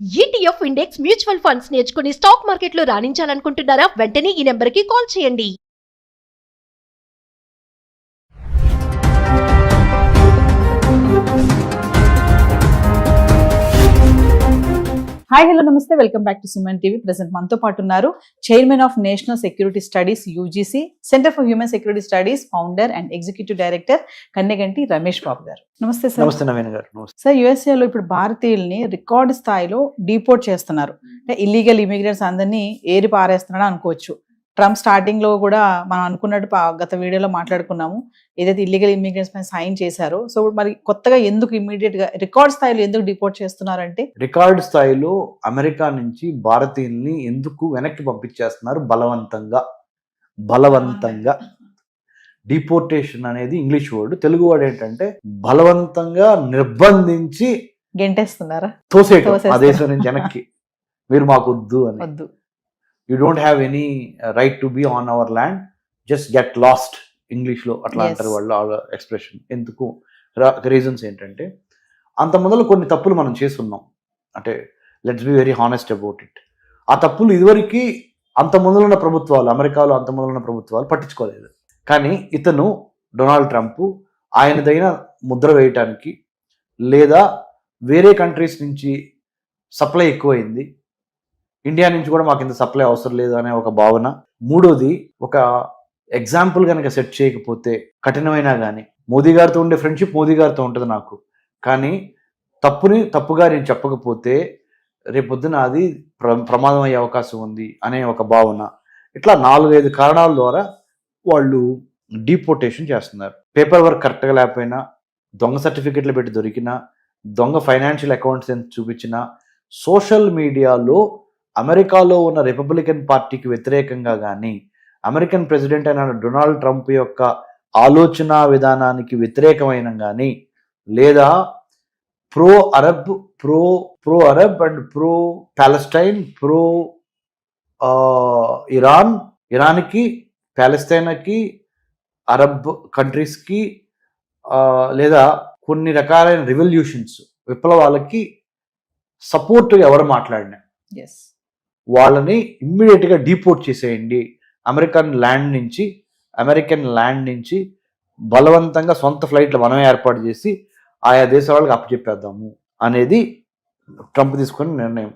ETF index mutual funds నేర్చుకుని stock మార్కెట్లో రాణించాలనుకుంటున్నారా? వెంటనే ఈ నెంబర్కి కాల్ చేయండి. హాయ్ హలో నమస్తే, welcome back to Suman TV. Present మనతో పాటు ఉన్నారు chairman of national security studies UGC centre for human security studies founder and executive director Kanneganti Ramesh Babu గారు. నమస్తే సార్. నమస్తే నవీన్ గారు. నమస్తే సార్, యుఎస్ఏలో ఇప్పుడు భారతీయుల్ని రికార్డు స్థాయిలో డిపోర్ట్ చేస్తున్నారు. అంటే ఇల్లీగల్ ఇమిగ్రెంట్స్ అందరినీ ఏరి పారేస్తున్నాడు అనుకోవచ్చు. ట్రంప్ స్టార్టింగ్ లో కూడా మనం అనుకున్నట్టు గత వీడియోలో మాట్లాడుకున్నాము, ఏదైతే ఇల్లీగల్ ఇమిగ్రెంట్స్ పైన సైన్ చేశారో. సో మరి కొత్తగా ఎందుకు ఇమీడియట్ గా రికార్డ్ స్థాయిలో ఎందుకు డిపోర్ట్ చేస్తున్నారంటే, రికార్డ్ స్థాయిలో అమెరికా నుంచి భారతీయుల్ని ఎందుకు వెనక్కి పంపించేస్తున్నారు? బలవంతంగా డిపోర్టేషన్ అనేది ఇంగ్లీష్ వర్డ్. తెలుగు వర్డ్ ఏంటంటే బలవంతంగా నిర్బంధించి గెంటేస్తున్నారా, తోసేయటం ఆ దేశం నుంచి వెనక్కి. మీరు మాకు వద్దు అని. వద్దు, you don't have any right to be on our land, just get lost. English లో అట్లా అంటారు వాళ్ళు ఎక్స్ప్రెషన్. ఎందుకు? రీజన్స్ ఏంటంటే, అంత మొదలు కొన్ని తప్పులు మనం చేస్తున్నాం. అంటే let's be very honest about it. ఆ తప్పులు ఇదివరకు అంత ముందులున్న ప్రభుత్వాలు, అమెరికాలో అంత ముందులున్న ప్రభుత్వాలు పట్టించుకోలేదు. కానీ ఇతను డొనాల్డ్ ట్రంప్ ఆయనదైన ముద్ర వేయటానికి, లేదా వేరే కంట్రీస్ నుంచి సప్లై ఎక్కువైంది, ఇండియా నుంచి కూడా మాకు ఇంత సప్లై అవసరం లేదు అనే ఒక భావన. మూడోది, ఒక ఎగ్జాంపుల్ కనుక సెట్ చేయకపోతే కఠినమైనా కానీ, మోదీ గారితో ఉండే ఫ్రెండ్షిప్ మోదీ గారితో ఉంటుంది నాకు, కానీ తప్పుని తప్పుగా నేను చెప్పకపోతే రేపొద్దున అది ప్రమాదం అయ్యే అవకాశం ఉంది అనే ఒక భావన. ఇట్లా 4-5 కారణాల ద్వారా వాళ్ళు డిపోర్టేషన్ చేస్తున్నారు. పేపర్ వర్క్ కరెక్ట్గా లేకపోయినా, దొంగ సర్టిఫికెట్లు పెట్టి దొరికినా, దొంగ ఫైనాన్షియల్ అకౌంట్స్ ఎంత చూపించినా, సోషల్ మీడియాలో అమెరికాలో ఉన్న రిపబ్లికన్ పార్టీకి వ్యతిరేకంగా కానీ, అమెరికన్ ప్రెసిడెంట్ అయిన డొనాల్డ్ ట్రంప్ యొక్క ఆలోచన విధానానికి వ్యతిరేకమైన కానీ, లేదా pro Arab and pro Palestine, pro ఇరాన్కి, ప్యాలెస్తైన్కి, అరబ్ కంట్రీస్కి, లేదా కొన్ని రకాలైన రివల్యూషన్స్, విప్లవాలకి సపోర్ట్ ఎవరు మాట్లాడినా వాళ్ళని ఇమ్మీడియట్గా డిపోర్ట్ చేసేయండి. అమెరికన్ ల్యాండ్ నుంచి బలవంతంగా సొంత ఫ్లైట్లు మనమే ఏర్పాటు చేసి ఆయా దేశాల వాళ్ళకి అప్పచెప్పేద్దాము అనేది ట్రంప్ తీసుకున్న నిర్ణయం.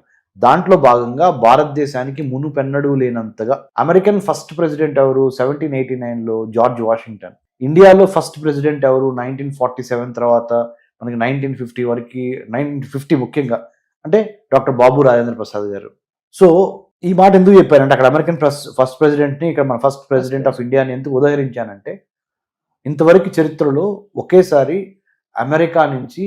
దాంట్లో భాగంగా భారతదేశానికి మునుపెన్నడూ లేనంతగా అమెరికన్ ఫస్ట్ ప్రెసిడెంట్ ఎవరు? 1789లో జార్జ్ వాషింగ్టన్. ఇండియాలో ఫస్ట్ ప్రెసిడెంట్ ఎవరు? 1947 తర్వాత మనకి 1950 వరకు, 1950 ముఖ్యంగా అంటే డాక్టర్ బాబు రాజేంద్ర ప్రసాద్ గారు. సో ఈ మాట ఎందుకు చెప్పారంటే, అక్కడ అమెరికన్ ఫస్ట్ ప్రెసిడెంట్ని, ఇక్కడ మన ఫస్ట్ ప్రెసిడెంట్ ఆఫ్ ఇండియాని ఎందుకు ఉదహరించానంటే, ఇంతవరకు చరిత్రలో ఒకేసారి అమెరికా నుంచి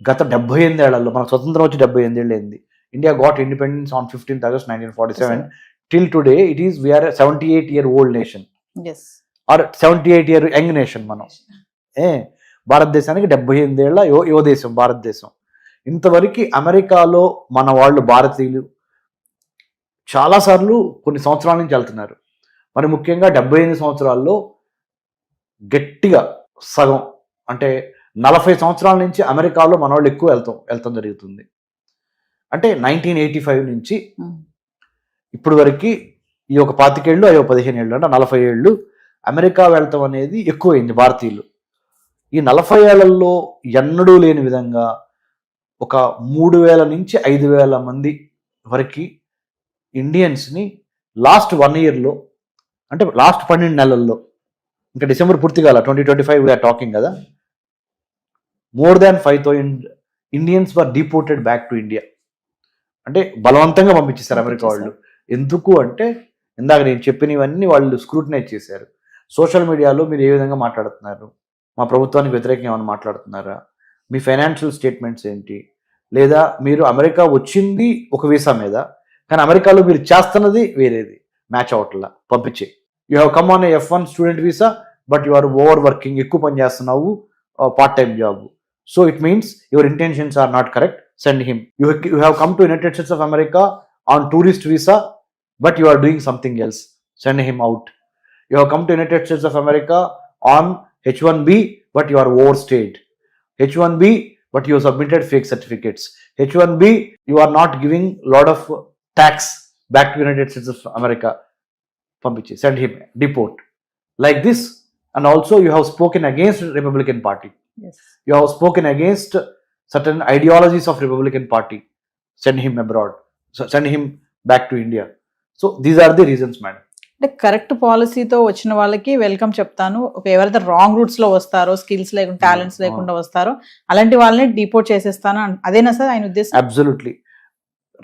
గత 78 ఏళ్లలో, మన స్వతంత్రం వచ్చి 78 అయింది. India got independence on 15th August 1947. Till today it is we are 78-year-old nation or 78-year young nation. మనం భారతదేశానికి 78 ఏళ్ల యువ దేశం భారతదేశం. ఇంతవరకు అమెరికాలో మన వాళ్ళు, భారతీయులు చాలాసార్లు కొన్ని సంవత్సరాల నుంచి వెళ్తున్నారు. మరి ముఖ్యంగా 78 సంవత్సరాల్లో గట్టిగా సగం అంటే 40 సంవత్సరాల నుంచి అమెరికాలో మన వాళ్ళు ఎక్కువ వెళ్తాం జరుగుతుంది. అంటే 1985 నుంచి ఇప్పుడు వరకు ఈ ఒక 25 ఏళ్ళు, అయ్యో 15 ఏళ్ళు, అంటే 40 ఏళ్ళు అమెరికా వెళ్తాం అనేది ఎక్కువైంది భారతీయులు. ఈ 40 ఏళ్లలో ఎన్నడూ లేని విధంగా ఒక 3000 నుంచి 5000 మంది వరకు ఇండియన్స్ని లాస్ట్ 1 yearలో, అంటే లాస్ట్ 12 నెలల్లో, ఇంకా డిసెంబర్ పూర్తి కాల 2025 వీఆర్ టాకింగ్ కదా, more than 5,000 Indians were deported back to India. అంటే బలవంతంగా పంపించేశారు అమెరికా వాళ్ళు. ఎందుకు అంటే, ఇందాక నేను చెప్పినవన్నీ వాళ్ళు స్క్రూటినైజ్ చేశారు. సోషల్ మీడియాలో మీరు ఏ విధంగా మాట్లాడుతున్నారు, మా ప్రభుత్వానికి వ్యతిరేకంగా ఏమైనా మాట్లాడుతున్నారా, మీ ఫైనాన్షియల్ స్టేట్మెంట్స్ ఏంటి, లేదా మీరు అమెరికా వచ్చింది ఒక వీసా మీద, కానీ అమెరికాలో మీరు చేస్తున్నది వేరేది, మ్యాచ్ అవట్లా, పంపించే. You have come on F1 student visa, but you are over working, ఎక్కువ పని చేస్తున్నావు, part time job. So it means your intentions are not correct, send him. You have come to United States of America on tourist visa, but you are doing something else, send him out. You have come to United States of America on H1B, but you are overstayed. H1B, but you submitted fake certificates. H1B, you are not giving lot of tax back to United States of America. Pampichi, send him, deport. Like this, and also you have spoken against Republican Party. Yes. You have spoken against certain ideologies of Republican Party. Send him abroad. So send him back to India. So these are the reasons, madam. అంటే correct పాలసీతో వచ్చిన వాళ్ళకి welcome చెప్తాను. ఎవరైతే wrong roots లో వస్తారో, skills లేకుండా, talents లేకుండా వస్తారో అలాంటి వాళ్ళని డిపోర్ట్ చేసేస్తాను. అదేనా సార్ ఆయన ఉద్దేశం? Absolutely.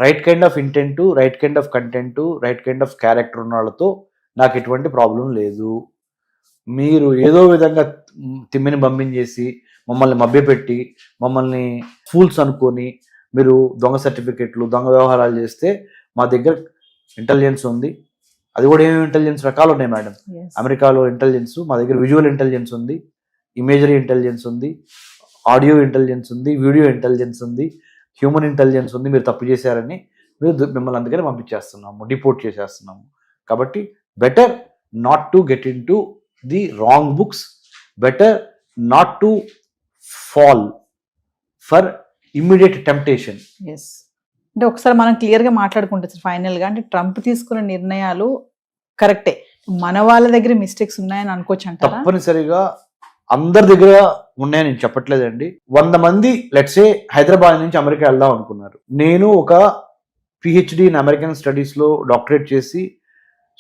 Right kind of intent, right kind of content, right kind of character ఉన్న వాళ్ళతో నాకు ఎటువంటి ప్రాబ్లం లేదు. మీరు ఏదో విధంగా తిమ్మిని పంపించేసి మమ్మల్ని మభ్యపెట్టి మమ్మల్ని ఫూల్స్ అనుకొని మీరు దొంగ సర్టిఫికెట్లు, దొంగ వ్యవహారాలు చేస్తే మా దగ్గర ఇంటెలిజెన్స్ ఉంది. అది కూడా ఏమేమి ఇంటెలిజెన్స్ రకాలు ఉన్నాయి మేడం. అమెరికాలో ఇంటెలిజెన్స్, మా దగ్గర విజువల్ ఇంటెలిజెన్స్ ఉంది, ఇమేజరీ ఇంటెలిజెన్స్ ఉంది, ఆడియో ఇంటెలిజెన్స్ ఉంది, వీడియో ఇంటెలిజెన్స్ ఉంది, హ్యూమన్ ఇంటెలిజెన్స్ ఉంది. మీరు తప్పు చేశారని మిమ్మల్ని అందుకని పంపించేస్తున్నాము, డిపోర్ట్ చేసేస్తున్నాము. కాబట్టి better not to get into the wrong books, better not to fall for immediate temptation. Yes, అంటే ఒకసారి మనం క్లియర్ గా మాట్లాడుకుంటే సార్ ఫైనల్ గా, అంటే ట్రంప్ తీసుకున్న నిర్ణయాలు కరెక్టే, మన వాళ్ళ దగ్గర మిస్టేక్స్ ఉన్నాయని అనుకోవచ్చు అంటారా? తప్పనిసరిగా అందరి దగ్గర ఉన్నాయని నేను చెప్పట్లేదండి. 100 మంది లెట్సే హైదరాబాద్ నుంచి అమెరికా వెళ్దాం అనుకున్నారు. నేను ఒక పిహెచ్డి ఇన్ అమెరికన్ స్టడీస్ లో డాక్టరేట్ చేసి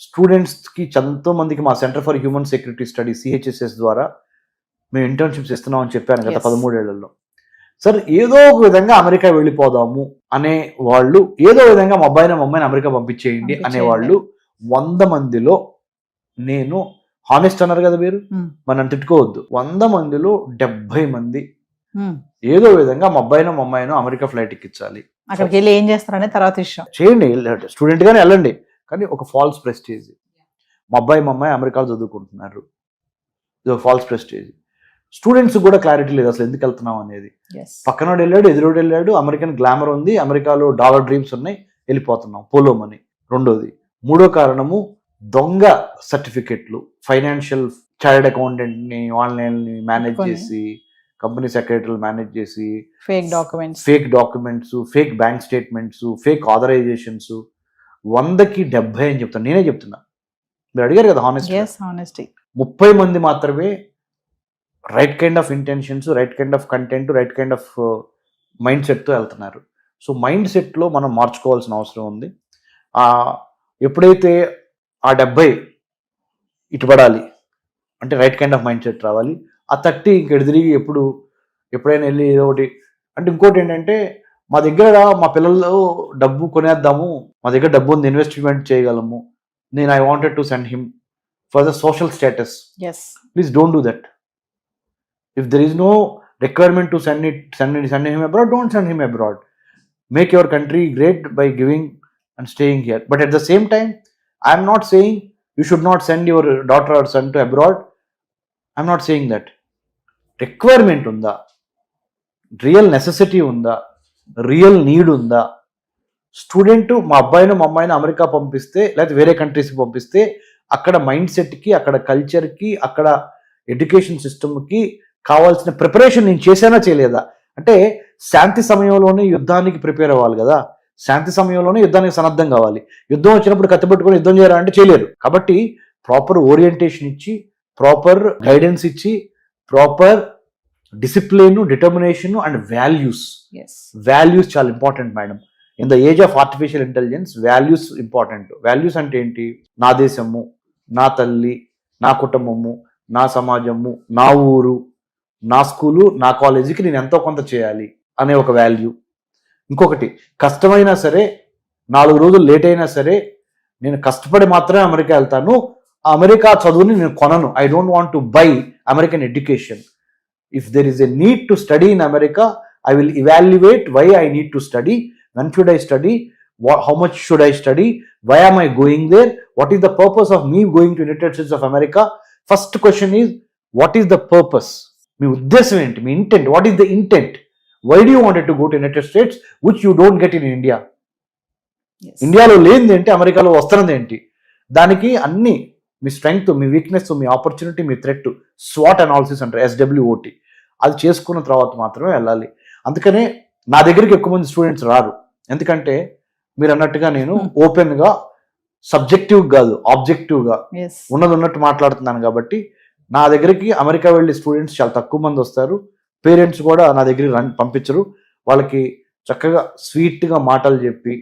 స్టూడెంట్స్ కి ఎంతో మందికి మా centre for human security studies CHSS ద్వారా మేము ఇంటర్న్షిప్స్ ఇస్తున్నాం అని చెప్పాను గత 13 ఏళ్లలో. సార్ ఏదో ఒక విధంగా అమెరికా వెళ్ళిపోదాము అనే వాళ్ళు, ఏదో విధంగా మా అమ్మాయిని అమెరికా పంపించేయండి అనేవాళ్ళు 100 మందిలో నేను హానెస్ట్ అన్నారు కదా మీరు, మనం తిట్టుకోవద్దు, 100 మందిలో 70 మంది ఏదో విధంగా మా అమ్మాయిను అమెరికా ఫ్లైట్ ఎక్కించాలి. అక్కడికి వెళ్ళి ఏం చేస్తారనే తర్వాత విషయం. చేయండి, స్టూడెంట్ గానే వెళ్ళండి, కానీ ఒక ఫాల్స్ ప్రెస్టేజ్. మా అమ్మాయి అమెరికాలో చదువుకుంటున్నారు, ఇది ఒక ఫాల్స్ ప్రెస్టేజ్. స్టూడెంట్స్ కూడా క్లారిటీ లేదు అసలు ఎందుకు వెళ్తున్నాం అనేది. పక్కనోడు వెళ్ళాడు, ఎదురోడు వెళ్ళాడు, అమెరికన్ గ్లామర్ ఉంది, అమెరికాలో డాలర్ డ్రీమ్స్ ఉన్నాయి, వెళ్ళిపోతున్నాం పోలోమని. రెండోది. మూడో కారణము దొంగ సర్టిఫికెట్లు, ఫైనాన్షియల్ చార్టెడ్ అకౌంటెంట్ ని వాళ్ళని మేనేజ్ చేసి, కంపెనీ సెక్రటరీలు మేనేజ్ చేసి, fake documents, fake bank statements, fake authorisations, 100కి 70 అని చెప్తాను, నేనే చెప్తున్నా. మీరు అడిగారు కదా హానెస్టీ. 30 మంది మాత్రమే right kind of intentions, right kind of content, right kind of mind సెట్తో వెళ్తున్నారు. సో మైండ్ సెట్లో మనం మార్చుకోవాల్సిన అవసరం ఉంది. ఎప్పుడైతే ఆ 70 ఇటుపడాలి అంటే right kind of mind set రావాలి. ఆ 30 ఇంకెడు తిరిగి ఎప్పుడైనా వెళ్ళి ఏదో ఒకటి అంటే. ఇంకోటి ఏంటంటే, మా దగ్గర మా పిల్లలు డబ్బు కొనేద్దాము, మా దగ్గర డబ్బు ఉంది, ఇన్వెస్ట్మెంట్ చేయగలము, నేను I wanted to send him for the social status. Please don't do that. If there is no requirement to send him abroad, don't send him abroad. Make your country great by giving and staying here. But at the same time, I am not saying you should not send your daughter or son to abroad. I am not saying that. Requirement unda, real necessity unda, real need unda. Student మా అమ్మాయిని America పంపిస్తే, లేదా వేరే కంట్రీస్కి పంపిస్తే, అక్కడ mind సెట్కి, అక్కడ కల్చర్కి, అక్కడ ఎడ్యుకేషన్ సిస్టమ్కి కావాల్సిన ప్రిపరేషన్ నేను చేశానా చేయలేదా? అంటే శాంతి సమయంలోనే యుద్ధానికి ప్రిపేర్ అవ్వాలి కదా, శాంతి సమయంలోనే యుద్ధానికి సన్నద్ధం కావాలి. యుద్ధం వచ్చినప్పుడు కత్తిపెట్టుకొని యుద్ధం చేయరా అంటే చేయలేరు. కాబట్టి ప్రాపర్ ఓరియంటేషన్ ఇచ్చి, ప్రాపర్ గైడెన్స్ ఇచ్చి, proper discipline, determination and values చాలా important madam. In the age of artificial intelligence values important. Values అంటే ఏంటి? నా దేశము, నా తల్లి, నా కుటుంబము, నా సమాజము, నా ఊరు, నా స్కూలు, నా కాలేజీకి నేను ఎంతో కొంత చేయాలి అనే ఒక వాల్యూ. ఇంకొకటి, కష్టమైనా సరే, 4 రోజులు లేట్ అయినా సరే, నేను కష్టపడి మాత్రమే అమెరికా వెళ్తాను, ఆ అమెరికా చదువుని నేను కొనను. I don't want to buy American education. If there is a need to study in America, I will evaluate why I need to study, when should I study, how much should I study, why am I going there, what is the purpose of me going to United States of America. First question is, what is the purpose? మీ ఉద్దేశం ఏంటి? మీ intent, what is the intent? Why do you wanted to go to United States which you don't get in India? ఇండియాలో లేనిది ఏంటి, అమెరికాలో వస్తున్నది ఏంటి? దానికి అన్ని మీ స్ట్రెంగ్త్, మీ వీక్నెస్, మీ ఆపర్చునిటీ, మీ థ్రెట్, స్వాట్ అనాలిసిస్ అంటారు, SWOT, అది చేసుకున్న తర్వాత మాత్రమే వెళ్ళాలి. అందుకనే నా దగ్గరికి ఎక్కువ మంది స్టూడెంట్స్ రారు, ఎందుకంటే మీరు అన్నట్టుగా నేను ఓపెన్ గా సబ్జెక్టివ్ కాదు ఆబ్జెక్టివ్ గా ఉన్నది ఉన్నట్టు మాట్లాడుతున్నాను. కాబట్టి నా దగ్గరికి అమెరికా వెళ్ళే స్టూడెంట్స్ చాలా తక్కువ మంది వస్తారు. పేరెంట్స్ కూడా నా దగ్గరికి పంపించరు. వాళ్ళకి చక్కగా స్వీట్ గా మాటలు చెప్పి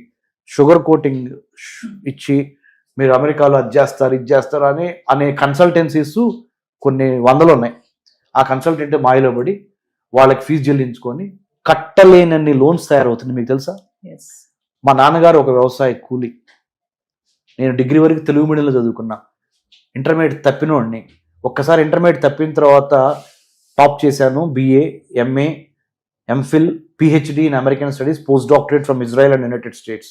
షుగర్ కోటింగ్ ఇచ్చి మీరు అమెరికాలో అది చేస్తారు ఇది చేస్తారు అనే కన్సల్టెన్సీస్ కొన్ని వందలు ఉన్నాయి. ఆ కన్సల్టెంట్ మాయలో పడి వాళ్ళకి ఫీజు చెల్లించుకొని కట్టలేనన్ని లోన్స్ తయారవుతుంది. మీకు తెలుసా? మా నాన్నగారు ఒక వ్యవసాయ కూలి. నేను డిగ్రీ వరకు తెలుగు మీడియంలో చదువుకున్నా. ఇంటర్మీడియట్ తప్పినోడిని. ఒక్కసారి ఇంటర్మీడియట్ తప్పిన తర్వాత టాప్ చేశాను. BA, MA, MPhil, PhD in American studies, post doctorate from Israel and United states.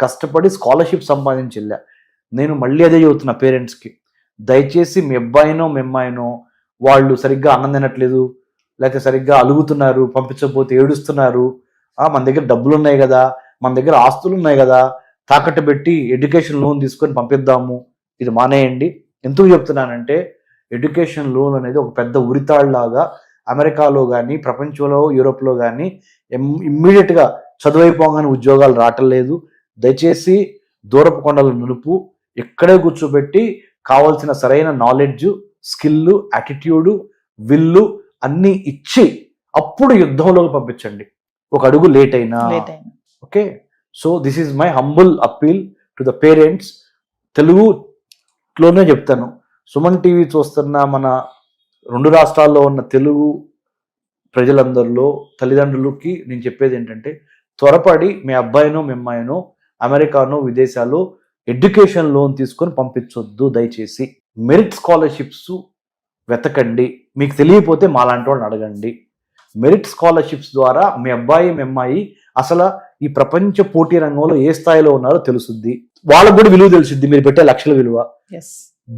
కష్టపడి స్కాలర్షిప్ సంపాదించి వెళ్ళా. నేను మళ్ళీ అదే చెబుతున్నా పేరెంట్స్కి, దయచేసి మీ అబ్బాయినో మీ అమ్మాయినో వాళ్ళు సరిగ్గా అన్నం తినట్లేదు, లేకపోతే సరిగ్గా అలుగుతున్నారు, పంపించకపోతే ఏడుస్తున్నారు, మన దగ్గర డబ్బులు ఉన్నాయి కదా, మన దగ్గర ఆస్తులు ఉన్నాయి కదా, తాకట్టు పెట్టి ఎడ్యుకేషన్ లోన్ తీసుకొని పంపిద్దాము, ఇది మానేయండి. ఎందుకు చెప్తున్నానంటే ఎడ్యుకేషన్ లోన్ అనేది ఒక పెద్ద ఉరితాళ్లాగా అమెరికాలో కానీ ప్రపంచంలో యూరోప్లో కానీ ఇమ్మీడియట్గా చదువైపోగానే ఉద్యోగాలు రావటం లేదు. దయచేసి దూరపు కొండల నునుపు ఎక్కడే కూర్చోబెట్టి కావాల్సిన సరైన నాలెడ్జ్, స్కిల్, యాటిట్యూడ్, విల్లు అన్నీ ఇచ్చి అప్పుడు యుద్ధంలోకి పంపించండి, ఒక అడుగు లేట్ అయినా. Okay, so this is my humble appeal to the parents. తెలుగులోనే చెప్తాను, సుమన్ టీవీ చూస్తున్న మన 2 రాష్ట్రాల్లో ఉన్న తెలుగు ప్రజలందరిలో తల్లిదండ్రులకి నేను చెప్పేది ఏంటంటే, త్వరపడి మీ అబ్బాయినో మీ అమ్మాయినో అమెరికానో విదేశాల్లో ఎడ్యుకేషన్ లోన్ తీసుకొని పంపించొద్దు. దయచేసి మెరిట్ స్కాలర్షిప్స్ వెతకండి. మీకు తెలియకపోతే మాలాంటి వాళ్ళని అడగండి. మెరిట్ స్కాలర్షిప్స్ ద్వారా మీ అబ్బాయి మీ అమ్మాయి అసలు ఈ ప్రపంచ పోటీ రంగంలో ఏ స్థాయిలో ఉన్నారో తెలుసుద్ది. వాళ్ళకు కూడా విలువ తెలుసుద్ది, మీరు పెట్టే లక్షల విలువ.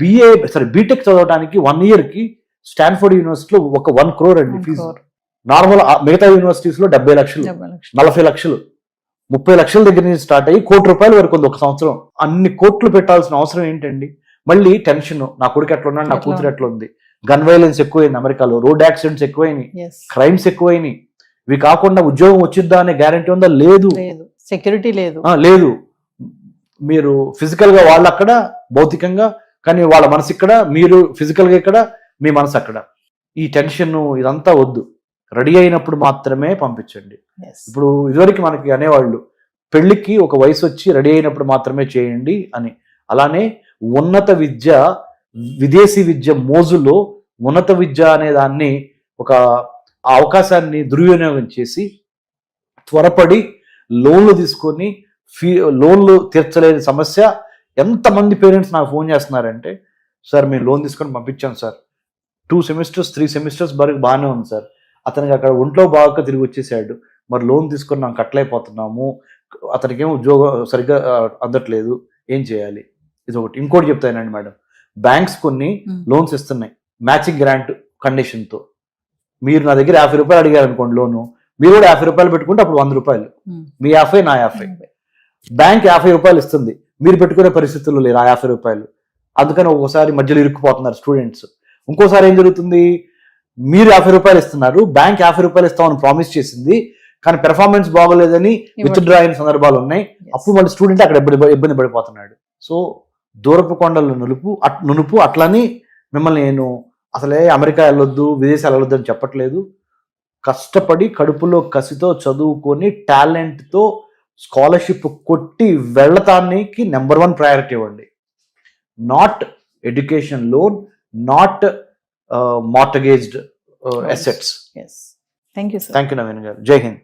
బీటెక్ చదవడానికి 1 year కి స్టాన్ఫోర్డ్ యూనివర్సిటీలో ఒక 1 crore అండి ఫీజు. నార్మల్ మిగతా యూనివర్సిటీస్ లో 70 లక్షలు, 40 లక్షలు, 30 లక్షల దగ్గర నుంచి స్టార్ట్ అయ్యి 1 కోటి రూపాయల వరకు ఉంది ఒక సంవత్సరం. అన్ని కోట్లు పెట్టాల్సిన అవసరం ఏంటండి? మళ్ళీ టెన్షన్, నా కొడుకు ఎట్లా ఉన్నాడు, నా కూతురు ఎట్లా ఉంది, గన్ వైలెన్స్ ఎక్కువైంది అమెరికాలో, రోడ్ యాక్సిడెంట్స్ ఎక్కువైనాయి, క్రైమ్స్ ఎక్కువైనాయి. ఇవి కాకుండా ఉద్యోగం వచ్చిద్దా అనే గ్యారంటీ ఉందా? లేదు. సెక్యూరిటీ లేదు. లేదు. మీరు ఫిజికల్ గా వాళ్ళు అక్కడ భౌతికంగా, కానీ వాళ్ళ మనసు ఇక్కడ, మీరు ఫిజికల్ గా ఇక్కడ, మీ మనసు అక్కడ. ఈ టెన్షన్ ఇదంతా వద్దు. రెడీ అయినప్పుడు మాత్రమే పంపించండి. ఇప్పుడు ఇదివరకు మనకి అనేవాళ్ళు పెళ్లికి ఒక వయసు వచ్చి రెడీ అయినప్పుడు మాత్రమే చేయండి అని. అలానే ఉన్నత విద్య, విదేశీ విద్య మోజులో ఉన్నత విద్య అనే దాన్ని ఒక అవకాశాన్ని దుర్వినియోగం చేసి త్వరపడి లోన్లు తీసుకొని లోన్లు తీర్చలేని సమస్య. ఎంతమంది పేరెంట్స్ నాకు ఫోన్ చేస్తున్నారంటే, సార్ మేము లోన్ తీసుకొని పంపించాం సార్, 2 semesters 3 semesters వరకు బాగానే ఉంది సార్, అతనికి అక్కడ ఒంట్లో బాగా తిరిగి వచ్చేసాడు, మరి లోన్ తీసుకొని మనం కట్టలేకపోతున్నాము, అతనికి ఏమో ఉద్యోగం సరిగ్గా అందట్లేదు, ఏం చేయాలి? ఇది ఒకటి. ఇంకోటి చెప్తానండి మేడం, బ్యాంక్స్ కొన్ని లోన్స్ ఇస్తున్నాయి మ్యాచింగ్ గ్రాంట్ కండిషన్తో. మీరు నా దగ్గర 50 రూపాయలు అడిగారు అనుకోండి లోను, మీరు కూడా 50 రూపాయలు పెట్టుకుంటే అప్పుడు 100 రూపాయలు, మీ 50 నా 50. బ్యాంక్ 50 రూపాయలు ఇస్తుంది, మీరు పెట్టుకునే పరిస్థితుల్లో లేరు ఆ 50 రూపాయలు. అందుకని ఒక్కోసారి మధ్యలో ఇరుక్కుపోతున్నారు స్టూడెంట్స్. ఇంకోసారి ఏం జరుగుతుంది, మీరు 50 రూపాయలు ఇస్తున్నారు, బ్యాంక్ 50 రూపాయలు ఇస్తామని ప్రామిస్ చేసింది, కానీ పెర్ఫార్మెన్స్ బాగోలేదని విత్డ్రా అయిన సందర్భాలు ఉన్నాయి. అప్పుడు మళ్ళీ స్టూడెంట్ అక్కడ ఇబ్బంది పడిపోతున్నాడు. సో దూరపు కొండలు నునుపు. అట్లని మిమ్మల్ని నేను అసలే అమెరికా వెళ్ళొద్దు, విదేశాలు వెళ్ళొద్దు అని చెప్పట్లేదు. కష్టపడి కడుపులో కసితో చదువుకొని టాలెంట్తో స్కాలర్షిప్ కొట్టి వెళ్ళటానికి నెంబర్ 1 ప్రయారిటీ ఇవ్వండి. Not education loan, not mortgaged assets. Yes. Thank you, sir. Thank you, Naveen garu. Jai Hind.